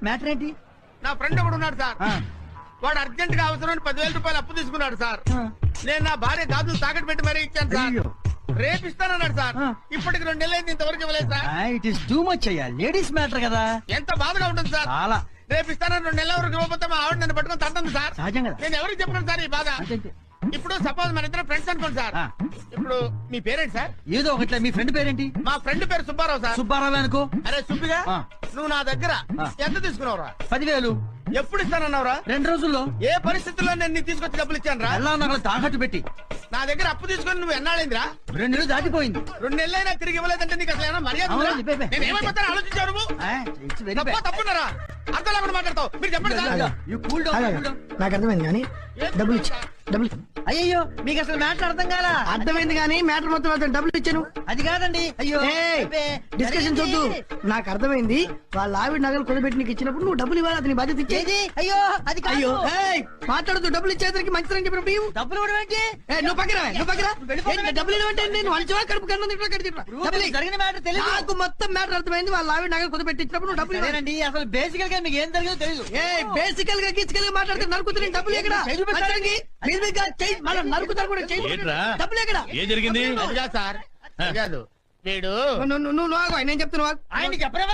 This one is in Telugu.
మ్యాటర్ ఏంటి? నా ఫ్రెండ్ ఒకడు ఉన్నాడు సార్. వాడు అర్జెంట్ గా అవసరం 10,000 రూపాయలు అప్పు తీసుకున్నాడు సార్. నేను నా భార్య గాజులు తాకట్టు పెట్టి మరీ ఇచ్చాను సార్. రేపు ఇస్తానన్నాడు సార్. ఇప్పటికి 2 నెలలు ఇంతవరకు ఇవ్వలేదు sir. It is too much అయ్యా, లేడీస్ మ్యాటర్ కదా. ఎంత బాధగా ఉంటుంది సార్. చాలా. రేపు ఇస్తానని 2 నెలల వరకు ఇవ్వకపోతే మా ఆవిడ నన్ను పట్టుకొని తంటుంది సార్. సహజం కదా. నేను ఎవరికి చెప్పను సార్ ఈ బాధ. ఇప్పుడు సపోజ్ మన ఇద్దరు ఫ్రెండ్స్ అనుకోండి సార్. ఇప్పుడు మీ పేరేంటి సార్? ఏదో ఒకట్లే. మీ ఫ్రెండ్ పేరేంటి? మా ఫ్రెండ్ పేరు సుబ్బారావు సార్. సుబ్బారావు అనుకో. అరే సుబ్బిగా, నువ్వు నా దగ్గర ఎంత తీసుకున్నావురా? 10,000. ఎప్పుడు ఇస్తానన్నావురా? 2 రోజుల్లో. ఏ పరిస్థితుల్లో నేను నీకు తీసుకొచ్చి డబ్బులు ఇచ్చాను రా? ఎలా నాకు తాకట్టు పెట్టి. నా దగ్గర అప్పు తీసుకొని నువ్వు ఎన్నాళ్ళైందిరా? 2 నెలలు దాటిపోయింది. 2 నెలలైనా తిరిగి ఇవ్వలేదంటే నీకు అసలు ఏమైనా మర్యాద ఉందా? అవునండి, బే. నేను ఏమైపోతాను ఆలోచించావు నువ్వు? ఇట్స్ వెరీ తప్ప తప్పున్నారా? అర్థం లేకుండా మాట్లాడతావు. మీరు చెప్పండి సార్. నాకు అర్థమైంది కానీ డబ్బులు ఇచ్చి డబ్బులు అయ్యో, మీకు అసలు మ్యాటర్ అర్థం కాలా? అర్థమైంది కానీ మ్యాటర్ మొత్తం అర్థం. డబ్బులు ఇచ్చాను. అది కాదండి. అయ్యో, డిస్కషన్ చూద్దు. నాకు అర్థమైంది. వాళ్ళ ఆవిడ నగలు కొనబెట్టి నీకు ఇచ్చినప్పుడు నువ్వు డబ్బులు ఇవ్వాలి. అతని బాధ్యత ఇచ్చేది. అయ్యో అది కాదు. అయ్యో మాట్లాడుతూ డబ్బులు ఇచ్చేసరికి మంచిదని చెప్పినప్పుడు ఇవ్వు. డబ్బులు కూడా ఏంటి? నువ్వు పక్కన డబ్బులు ఇవ్వంటే నేను మంచివా కడుపు కన్నా జరిగిన మ్యాటర్ తెలియదు. నాకు మొత్తం మ్యాటర్ అర్థమైంది. వాళ్ళ ఆవిడ నగలు కొనబెట్టి ఇచ్చినప్పుడు నువ్వు డబ్బులు ఇవ్వాలండి. అసలు బేసికల్ గా మీకు ఏం జరిగిందో తెలియదు. బేసికల్ గా గిసికల్ గా మాట్లాడితే నరుకుతుంది. డబ్బులు ఎక్కడ? నరుకుతారు కూడా డబ్బులు ఎక్కడ? ఏం జరిగింది సార్? కాదు వీడు నువ్వు నేను చెప్తున్నా. ఆయన చెప్పరా?